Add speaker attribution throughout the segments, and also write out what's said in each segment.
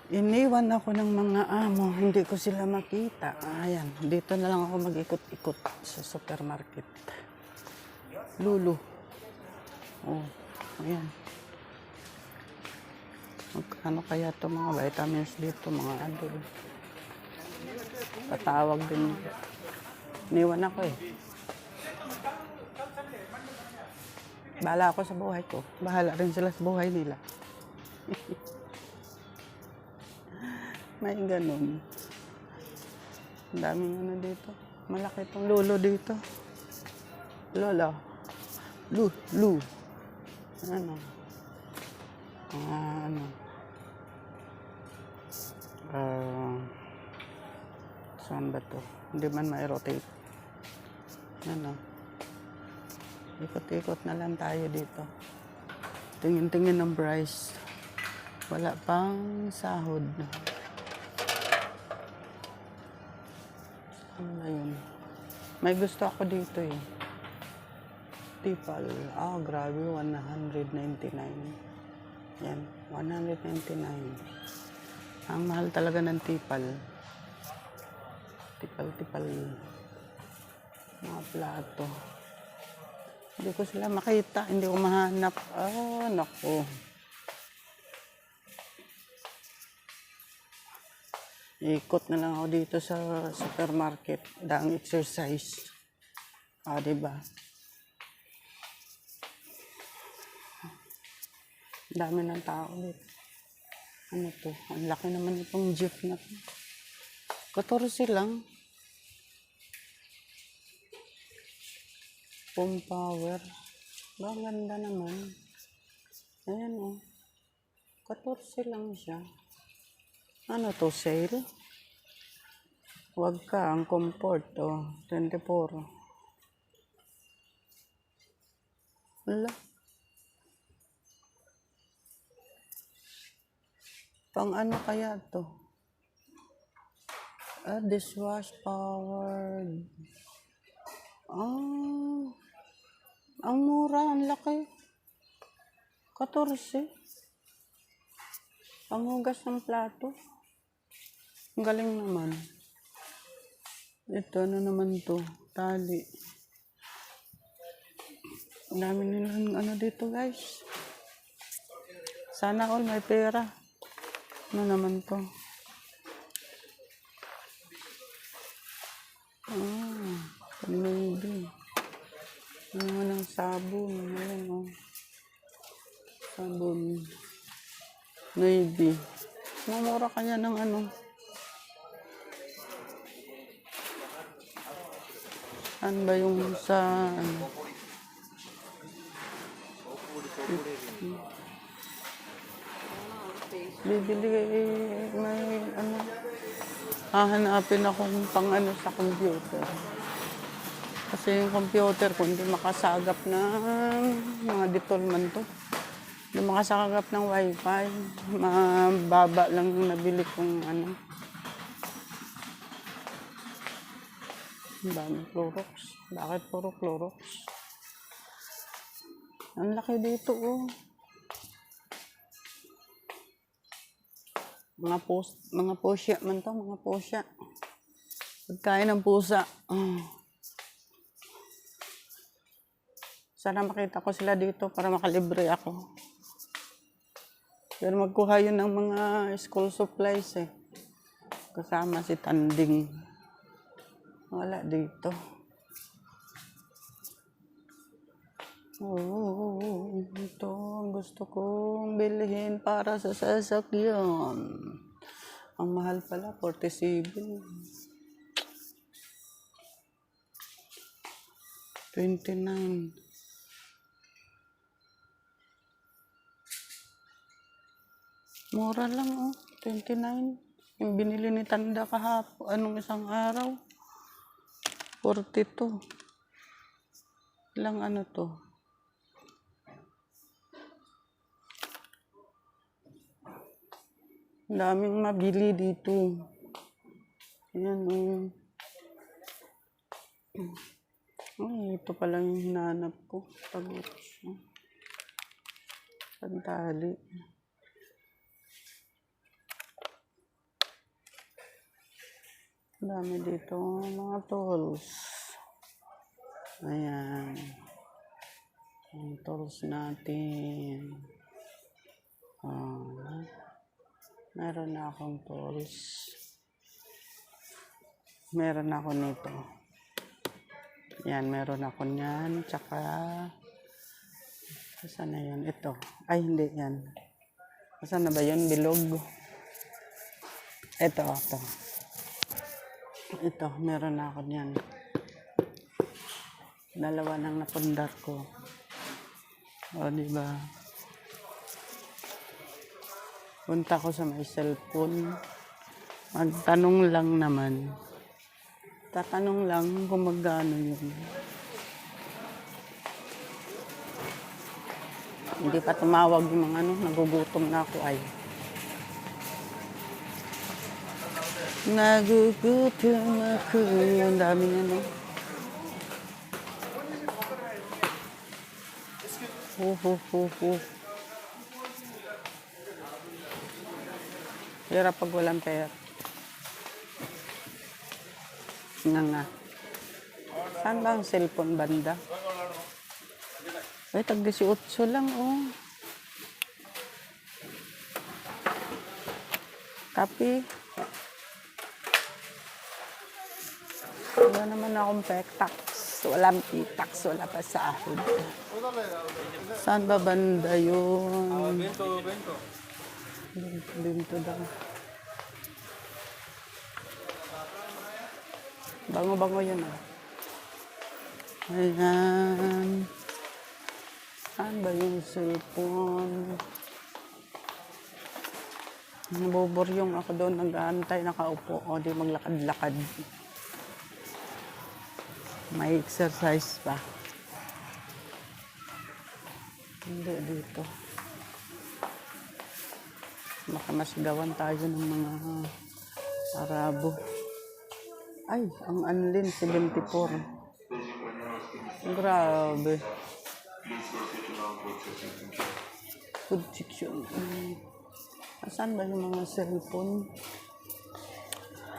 Speaker 1: Iniwan ako ng mga amo, hindi ko sila makita. Ayan, dito na lang ako mag-ikot-ikot sa supermarket. Lulu. Oh, ayan. Magkano kaya ito mga vitamins dito, mga adol. Patawag din. Iniwan ako eh. Bahala ako sa buhay ko. Bahala rin sila sa buhay nila. May ganun. Ang daming ano dito. Malaki itong lulo dito. Lola. Lu. Ano? Ano? Saan ba to? Hindi man ma-rotate. Ano? Ikot-ikot na lang tayo dito. Tingin-tingin ng price. Wala pang sahod. Ano na yun? May gusto ako dito eh. Tipal. Grabe. 199. Yan. 199. Ang mahal talaga ng tipal. Tipal. Mga plato. Hindi ko sila makita. Hindi ko mahanap. Naku. Ikot na lang ako dito sa supermarket. Daang exercise. Diba? Dami ng tao dito. Ano to? Ang laki naman itong jeep na to. 14 lang. Pump power. Ganda naman. Ayan o. 14 lang siya. Ano to? Sale? Huwag ka. Ang comfort. 24. Wala. Pang ano kaya to? Dishwash powered. Ang mura. Ang laki. 14. Panghugas ng plato. Ang galing naman. Ito, ano naman to? Tali. Ang dami nilang ano dito, guys. Sana all may pera. Ano naman to? Maybe. Ano naman ang sabon? Ayan, sabon. Maybe. Mamura kanya ng ano. Ano ba yung sa ano? Bibili may ano. Hahanapin akong pang ano sa computer. Kasi yung computer ko hindi makasagap ng mga detolman to. Hindi makasagap ng wifi. Mababa lang yung nabili kong ano. Ang dami Clorox. Bakit puro Clorox? Ang laki dito Mga pusya man to, mga pusya. Pagkain ng pusa. Sana makita ko sila dito para makalibre ako. Pero magkuha yun ng mga school supplies eh. Kasama si Tanding. Wala dito. Ito ang gusto kong bilhin para sa sasakyan. Ang mahal pala, 47. 29. Mura lang 29. Yung binili ni Tanda kahapon, anong isang araw? 42. Ilang ano to? Ang daming mabili dito. Ayan ito pala yung hinanap ko. Pantali. Ang dami dito mga tools. Ayan. Ang tools natin. Meron na akong tools. Meron ako nito. Yan, meron ako niyan. Tsaka, saan na yun? Ito. Ay, hindi yan. Saan na ba yun? Bilog. Ito. Ito, meron na ako niyan. Dalawa nang napundar ko. O, diba? Punta ko sa may cellphone. Magtanong lang naman. Tatanong lang kung magkano yun. Hindi pa tumawag yung mga nagugutom na ako ay. Nagugutom ako. Ang daming Hirap pag walang pera. Nga. Saan ba ang cellphone banda? Ay, tag 18 lang, oh. Copy. Wala naman akong tax. Walang tax, wala pa sahod. Saan ba banda yun? Bento daw. Bango-bango yun, ah. Ayan. Saan ba yung cellphone? Nabuburyong ako doon, nag-aantay, nakaupo. O, di maglakad-lakad. May exercise pa. Hindi dito. Baka masgawan tayo ng mga Arabo. Ay, ang Anlin, 74. Grabe. Food section. Saan ba yung mga cellphone?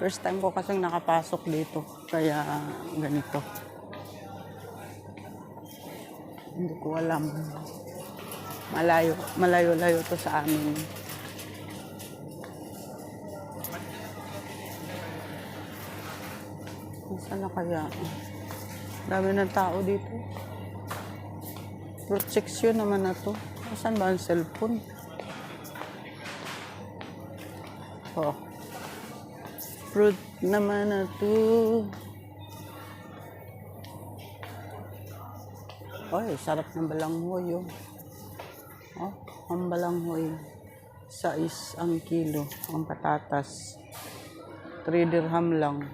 Speaker 1: First time ko kasing nakapasok dito. Kaya ganito. Hindi ko alam. Malayo-layo to sa amin. Saan na kaya? Dami ng tao dito. Fruit section naman na to. Saan ba ang cellphone? Oh. Fruit naman na to. Ay, sarap ng balanghoy, oh. Oh, ang balanghoy. 6 ang kilo. Ang patatas. 3 dirham lang.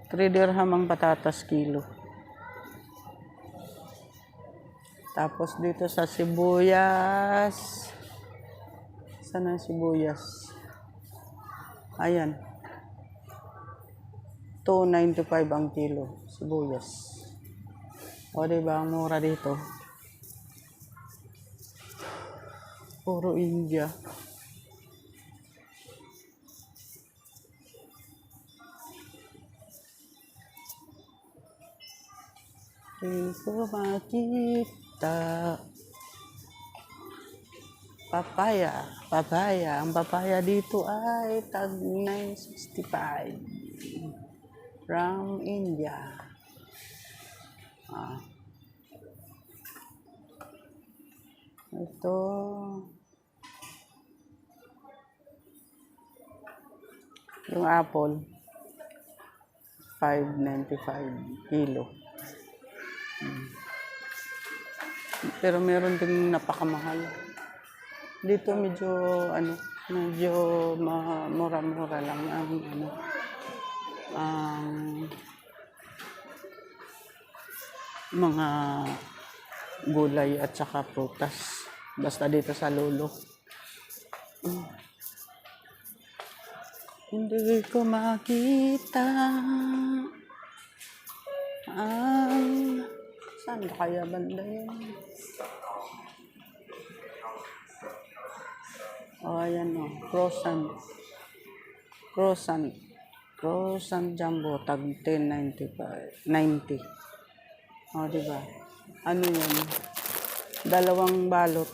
Speaker 1: 3 dirham ang patatas kilo. Tapos dito sa sibuyas. Saan ang sibuyas? Ayan. 2.95 ang kilo. Sibuyas. O, diba? Ang mura dito. Puro India. Hindi ko makita. Papaya. Papaya. Ang papaya dito ay tag 965. From India. Ito. Yung apple. 5.95 kilo. Pero meron ding napakamahal. Dito medyo mura-mura lang ang mga gulay at saka prutas. Basta dito sa Lolo. Hindi ko makita ang... Saan kaya banda yun? O, ayan o. Croissant. Frozen Jumbo, tag 10.95, 90. O, diba? Ano yun? Dalawang balot.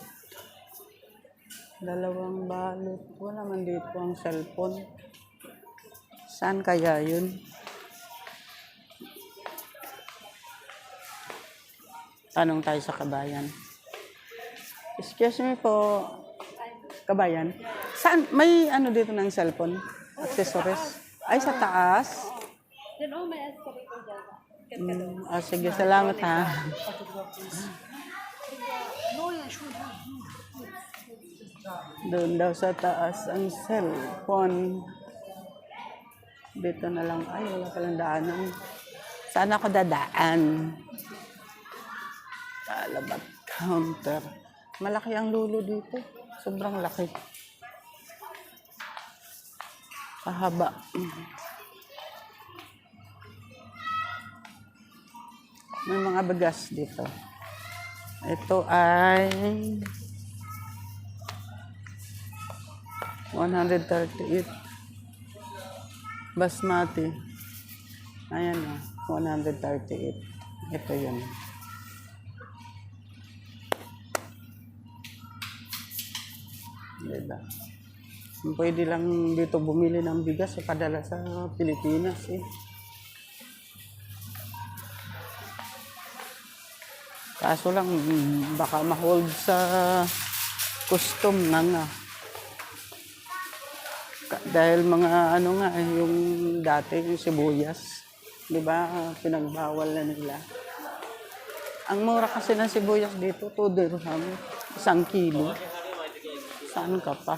Speaker 1: Dalawang balot. Wala man dito ang cellphone. Saan kaya yun? Tanong tayo sa kabayan. Excuse me po, kabayan. Saan? May ano dito ng cellphone? Accessories? Ay, sa taas?
Speaker 2: May escalator dyan.
Speaker 1: Sige, salamat ha. Doon daw sa taas ang cellphone. Dito na lang. Ay, wala palang daanan. Saan ako dadaan? Talabat counter. Malaki ang lulo dito. Sobrang laki. Kahaba. May mga bagas dito. Ito ay 138 basmati. Ayan o, 138. Ito yun. Diba? Pwede lang dito bumili ng bigas o padala sa Pilipinas eh. Kaso lang, baka ma-hold sa custom na nga. Dahil mga ano nga, yung dati yung sibuyas, di ba, pinagbawal na nila. Ang mura kasi ng sibuyas dito, 2 dirham, 1 kilo. Saan ka pa?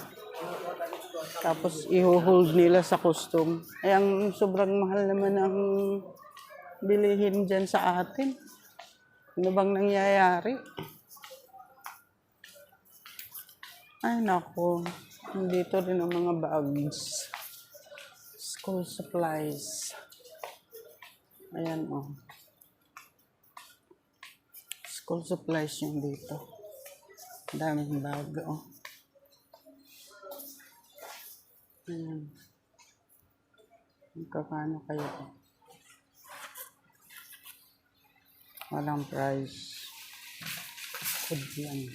Speaker 1: Tapos i-hold nila sa custom. Ay, ang sobrang mahal naman ang bilihin dyan sa atin. Ano bang nangyayari? Ay, naku. Dito rin ang mga bags. School supplies. Ayan, oh. School supplies yung dito. Daming bag, oh. Ayan. Magkakano kayo? Walang price. Good lang.